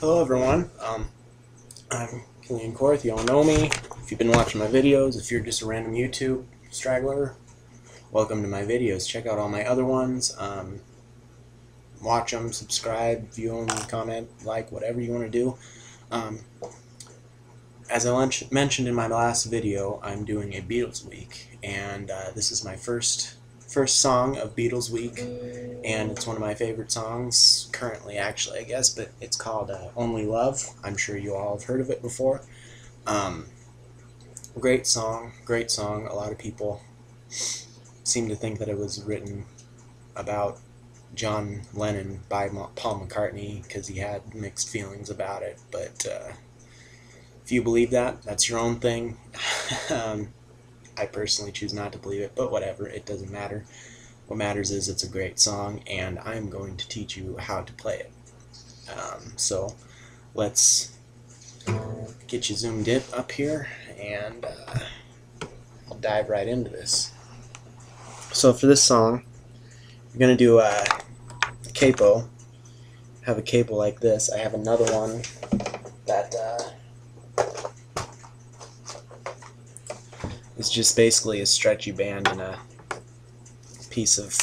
Hello everyone, I'm Killian Korth. You all know me. If you've been watching my videos, if you're just a random YouTube straggler, welcome to my videos. Check out all my other ones. Watch them, subscribe, view them, comment, like, whatever you want to do. As I mentioned in my last video, I'm doing a Beatles week, and this is my first song of Beatles week, and it's one of my favorite songs currently, actually, I guess, but it's called Only Love. I'm sure you all have heard of it before. Great song. A lot of people seem to think that it was written about John Lennon by Paul McCartney because he had mixed feelings about it, but if you believe that, that's your own thing. I personally choose not to believe it, but whatever, it doesn't matter. What matters is it's a great song, and I'm going to teach you how to play it. So let's get you zoomed in up here, and I'll dive right into this. So for this song, you're going to do a capo. Have a capo like this. I have another one that it's just basically a stretchy band and a piece of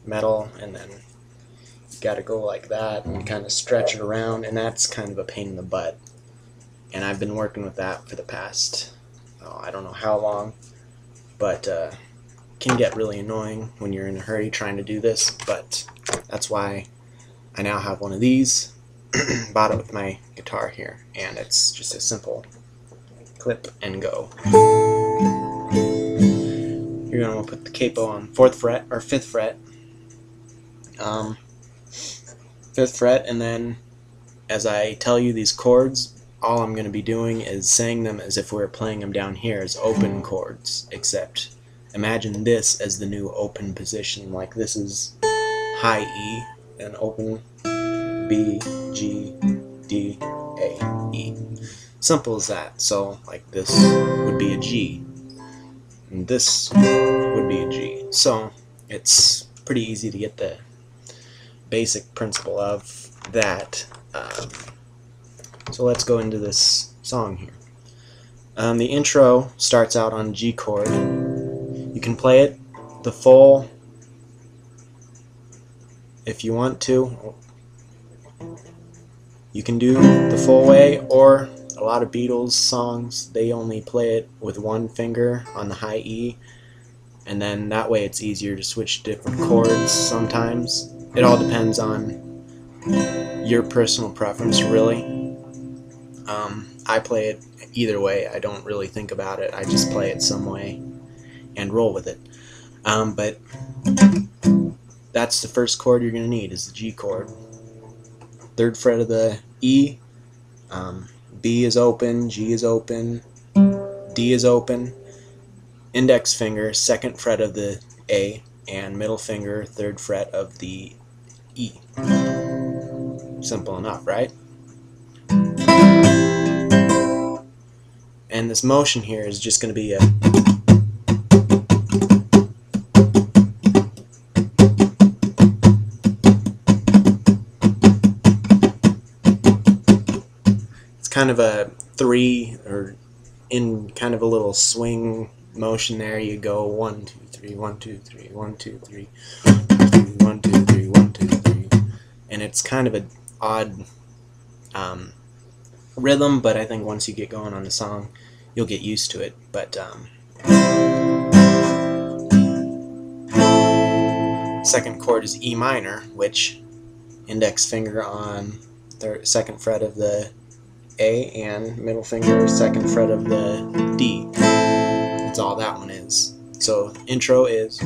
metal, and then you gotta go like that and kind of stretch it around, and that's kind of a pain in the butt. And I've been working with that for the past, I don't know how long, but it can get really annoying when you're in a hurry trying to do this, but that's why I now have one of these. Bought it with my guitar here, and it's just a simple clip and go. You're going to put the capo on 4th fret or 5th fret. 5th fret, and then as I tell you these chords, all I'm going to be doing is saying them as if we were playing them down here as open chords, except imagine this as the new open position. Like this is high E and open B, G, D, A, E. Simple as that. So like this would be a G, and this would be a G. So it's pretty easy to get the basic principle of that. So let's go into this song here. The intro starts out on G chord. You can play it the full if you want to. You can do the full way, or a lot of Beatles songs, they only play it with one finger on the high E, and then that way it's easier to switch different chords sometimes. It all depends on your personal preference, really. I play it either way. I don't really think about it. I just play it some way and roll with it. But that's the first chord you're going to need, is the G chord. 3rd fret of the E, B is open, G is open, D is open, index finger 2nd fret of the A, and middle finger 3rd fret of the E. Simple enough, right? And this motion here is just going to be a kind of a 3, or in kind of a little swing motion there. You go 1 2 3 1 2 3 1 2 3 1 2 3 1 2 3, and it's kind of an odd rhythm, but I think once you get going on the song you'll get used to it. But second chord is E minor, which index finger on 2nd fret of the A and middle finger 2nd fret of the D. That's all that one is. So intro is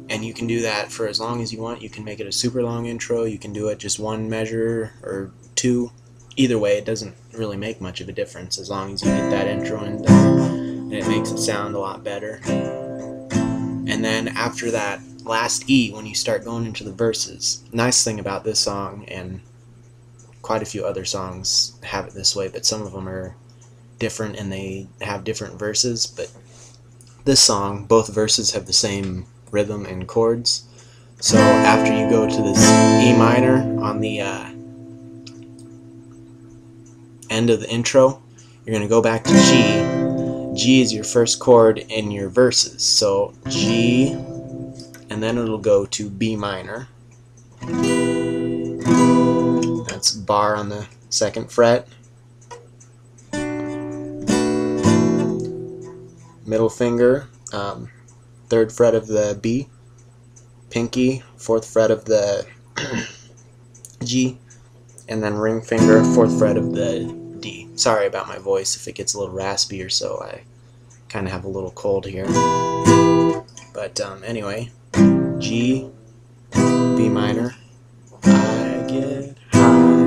and you can do that for as long as you want. You can make it a super long intro, you can do it just one measure or two. Either way, it doesn't really make much of a difference as long as you get that intro in done, and it makes it sound a lot better. And then after that last E, when you start going into the verses, nice thing about this song, and quite a few other songs have it this way, but some of them are different and they have different verses, but this song, both verses have the same rhythm and chords. So after you go to this E minor on the end of the intro, you're going to go back to G. G is your first chord in your verses. So G, and then it'll go to B minor. That's bar on the 2nd fret. Middle finger, 3rd fret of the B. Pinky, 4th fret of the G. And then ring finger, 4th fret of the D. Sorry about my voice if it gets a little raspy or so. I kind of have a little cold here. But anyway, G, B minor. I get high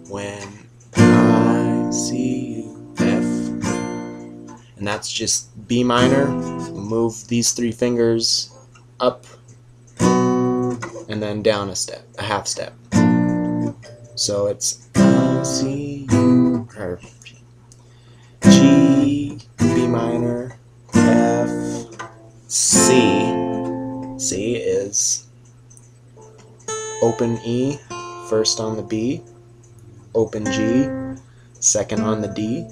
when I see you. F. And that's just B minor. Move these 3 fingers up and then down a step, a half step. So it's I see you, or G, B minor, F, C. C is open E, first on the B, open G, second on the D,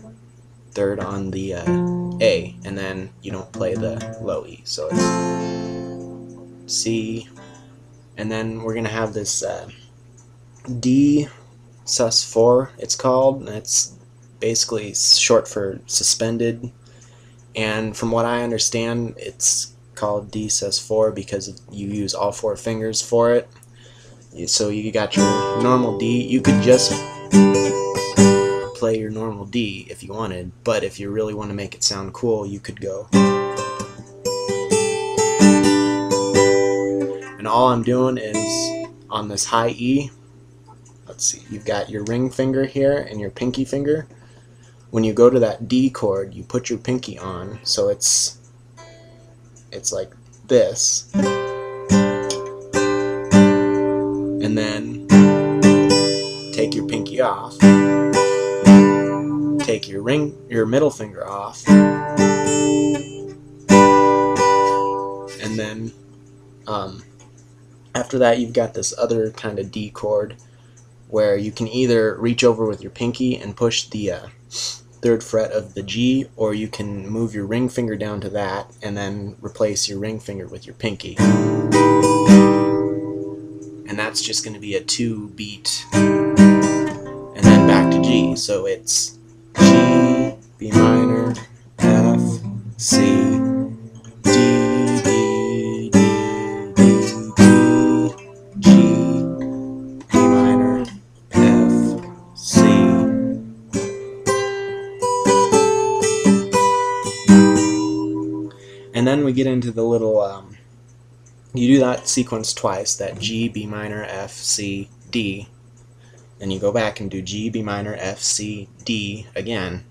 third on the A, and then you don't play the low E. So it's C, and then we're going to have this D sus4, it's called, and it's basically short for suspended, and from what I understand it's called D sus4 because you use all 4 fingers for it. So you got your normal D. You could just play your normal D if you wanted, but if you really want to make it sound cool, you could go. And all I'm doing is on this high E. Let's see, you've got your ring finger here and your pinky finger. When you go to that D chord, you put your pinky on, so it's like this. And then take your pinky off. Take your middle finger off. And then after that you've got this other kind of D chord where you can either reach over with your pinky and push the 3rd fret of the G, or you can move your ring finger down to that and then replace your ring finger with your pinky. And that's just going to be a 2-beat, and then back to G. So it's G, B minor, F, C, D, D, D, D, D, G, B minor, F, C. And then we get into the little, you do that sequence twice, that G, B minor, F, C, D. Then you go back and do G, B minor, F, C, D again.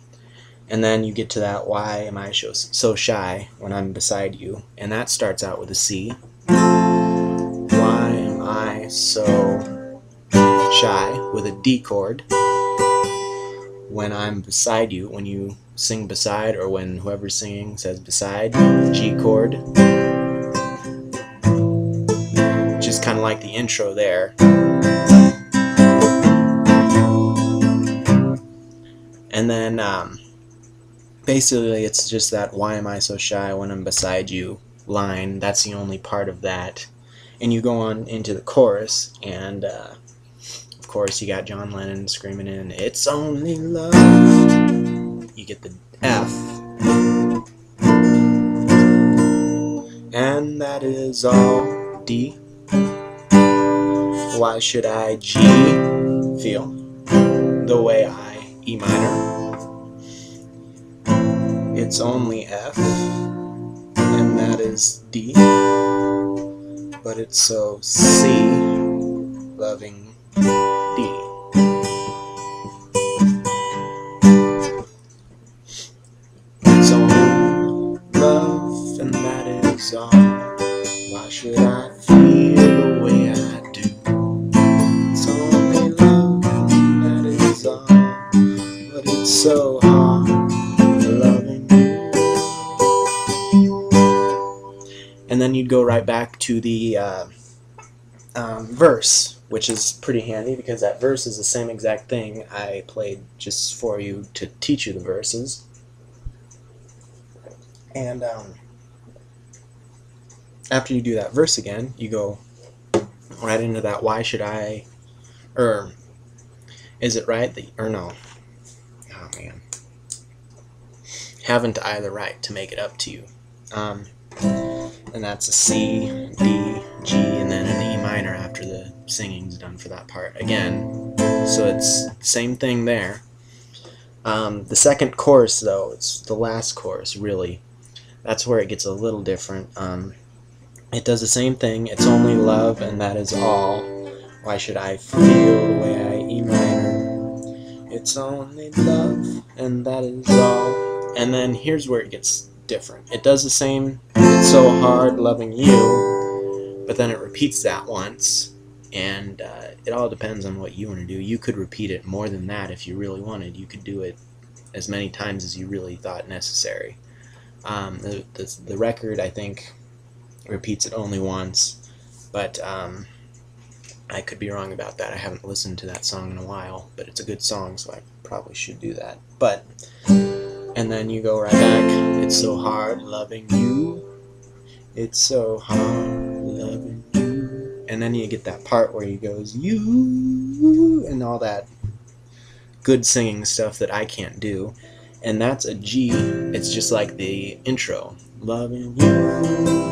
And then you get to that why am I so shy when I'm beside you. And that starts out with a C. Why am I so shy with a D chord when I'm beside you, when you sing beside, or when whoever's singing says beside, G chord. Just kind of like the intro there. And then basically it's just that why am I so shy when I'm beside you line. That's the only part of that. And you go on into the chorus, and of course you got John Lennon screaming in, "It's only love." You get the F. And that is all D. Why should I G feel the way I E minor? It's only F, and that is D. But it's so C, loving D. It's only love, and that is all. Why should I feel the way I do? It's only love, and that is all. But it's so and then you'd go right back to the verse, which is pretty handy because that verse is the same exact thing I played just for you to teach you the verses. And after you do that verse again, you go right into that why should I, or is it right that, or no, oh man, haven't I the right to make it up to you? And that's a C, D, G, and then an E minor after the singing's done for that part again. So it's the same thing there. The second chorus, though, it's the last chorus, really. That's where it gets a little different. It does the same thing. It's only love, and that is all. Why should I feel the way I E minor? It's only love, and that is all. And then here's where it gets different. It does the same. It's so hard loving you, but then it repeats that once, and it all depends on what you want to do. You could repeat it more than that if you really wanted. You could do it as many times as you really thought necessary. The record, I think, repeats it only once, but I could be wrong about that. I haven't listened to that song in a while, but it's a good song, so I probably should do that. But and then you go right back. It's so hard loving you. It's so hard loving you. And then you get that part where he goes, you, and all that good singing stuff that I can't do. And that's a G. It's just like the intro. Loving you.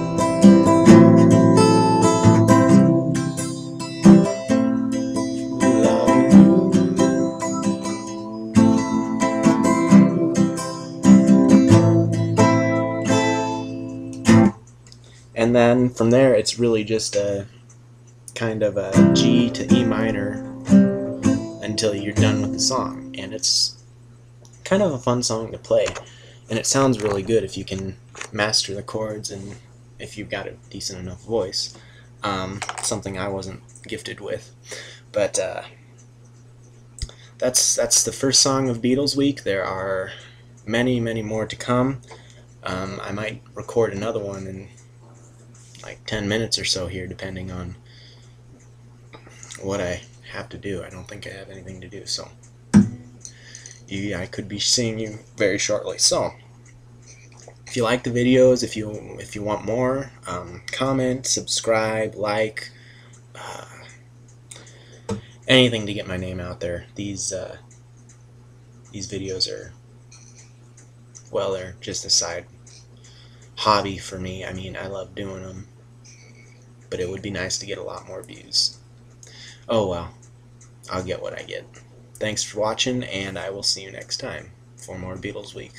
And then from there, it's really just a kind of a G to E minor until you're done with the song. And it's kind of a fun song to play. And it sounds really good if you can master the chords and if you've got a decent enough voice. Something I wasn't gifted with. But that's the first song of Beatles Week. There are many, many more to come. I might record another one in like 10 minutes or so here, depending on what I have to do. I don't think I have anything to do, so I could be seeing you very shortly. So if you like the videos, if you want more, comment, subscribe, like, anything to get my name out there. These videos are, well, they're just a side hobby for me. I mean, I love doing them, but it would be nice to get a lot more views. Oh well, I'll get what I get. Thanks for watching, and I will see you next time for more Beatles Week.